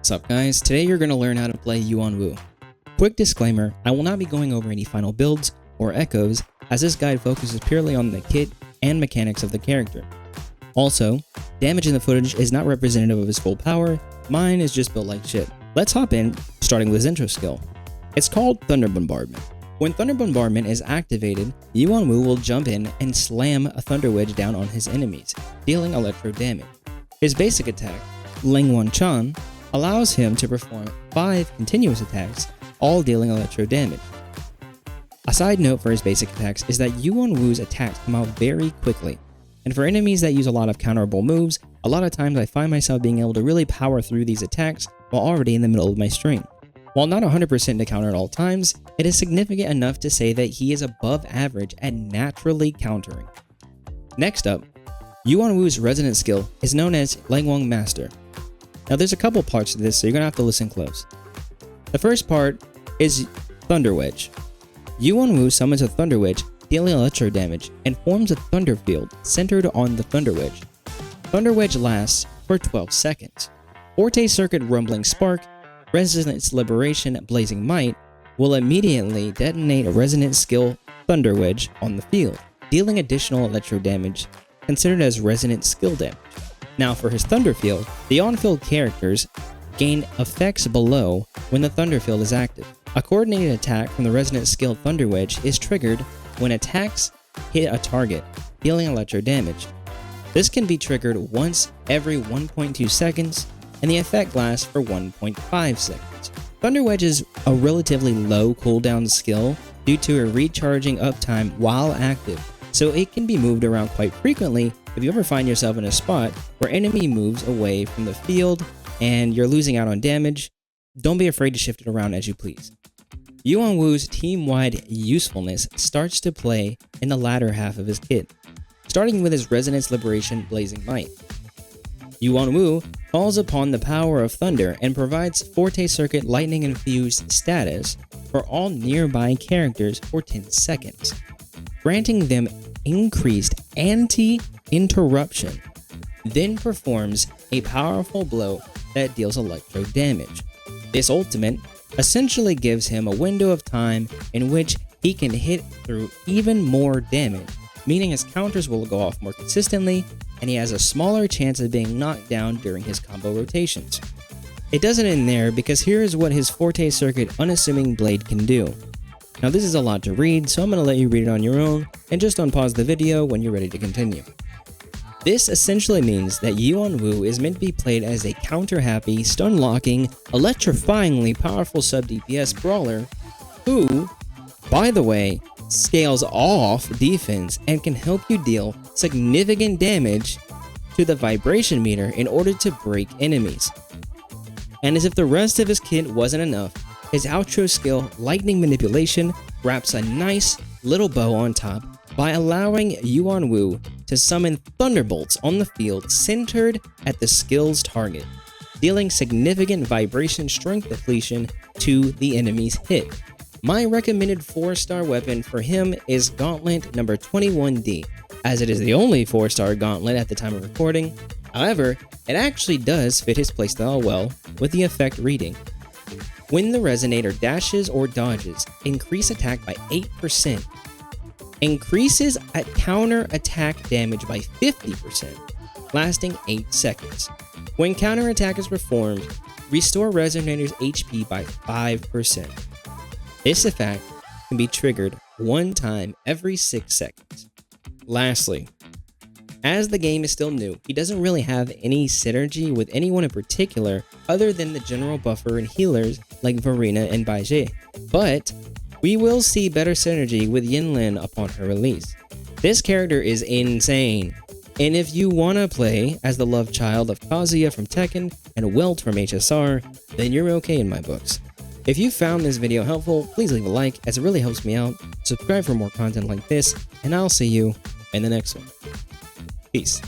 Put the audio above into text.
What's up guys, today you're going to learn how to play Yuanwu. Quick disclaimer, I will not be going over any final builds or echoes as this guide focuses purely on the kit and mechanics of the character. Also, damage in the footage is not representative of his full power, mine is just built like shit. Let's hop in, starting with his intro skill. It's called Thunder Bombardment. When Thunder Bombardment is activated, Yuanwu will jump in and slam a Thunder Wedge down on his enemies, dealing electro damage. His basic attack, Yuanwu, allows him to perform 5 continuous attacks, all dealing electro damage. A side note for his basic attacks is that Yuanwu's attacks come out very quickly, and for enemies that use a lot of counterable moves, a lot of times I find myself being able to really power through these attacks while already in the middle of my stream. While not 100% to counter at all times, it is significant enough to say that he is above average at naturally countering. Next up, Yuanwu's resonant skill is known as Yuanwu Master. Now there's a couple parts to this, so you're going to have to listen close. The first part is Thunder Wedge. Yuanwu summons a Thunder Wedge, dealing electro damage, and forms a Thunder Field centered on the Thunder Wedge. Thunder Wedge lasts for 12 seconds. Forte Circuit Rumbling Spark, Resonance Liberation Blazing Might will immediately detonate a Resonant Skill Thunder Wedge on the field, dealing additional electro damage considered as Resonant Skill damage. Now for his Thunder Field, the on-field characters gain effects below when the Thunder Field is active. A coordinated attack from the Resonant Skill Thunder Wedge is triggered when attacks hit a target, dealing electro damage. This can be triggered once every 1.2 seconds, and the effect lasts for 1.5 seconds. Thunder Wedge is a relatively low cooldown skill due to a recharging uptime while active, so it can be moved around quite frequently if you ever find yourself in a spot where enemy moves away from the field and you're losing out on damage. Don't be afraid to shift it around as you please. Yuanwu's team-wide usefulness starts to play in the latter half of his kit, starting with his Resonance Liberation Blazing Might. Yuanwu calls upon the power of thunder and provides Forte Circuit Lightning Infused status for all nearby characters for 10 seconds, granting them increased anti-interruption, then performs a powerful blow that deals electro damage. This ultimate essentially gives him a window of time in which he can hit through even more damage, meaning his counters will go off more consistently and he has a smaller chance of being knocked down during his combo rotations. It doesn't end there, because here is what his Forte Circuit Unassuming Blade can do. Now this is a lot to read, so I'm going to let you read it on your own and just unpause the video when you're ready to continue. This essentially means that Yuanwu is meant to be played as a counter-happy, stun-locking, electrifyingly powerful sub-DPS brawler who, by the way, scales off defense and can help you deal significant damage to the vibration meter in order to break enemies. And as if the rest of his kit wasn't enough, his outro skill, Lightning Manipulation, wraps a nice little bow on top by allowing Yuanwu to summon thunderbolts on the field centered at the skill's target, dealing significant vibration strength depletion to the enemy's hit. My recommended 4-star weapon for him is Gauntlet number 21D, as it is the only 4-star gauntlet at the time of recording. However, it actually does fit his playstyle well with the effect reading. When the Resonator dashes or dodges, increase attack by 8%, increases counter attack damage by 50%, lasting 8 seconds. When counter attack is performed, restore Resonator's HP by 5%. This effect can be triggered one time every 6 seconds. Lastly, as the game is still new, he doesn't really have any synergy with anyone in particular other than the general buffer and healers like Verena and Baizhe, but we will see better synergy with Yinlin upon her release. This character is insane, and if you want to play as the love child of Kazuya from Tekken and Welt from HSR, then you're okay in my books. If you found this video helpful, please leave a like as it really helps me out, subscribe for more content like this, and I'll see you in the next one. Peace.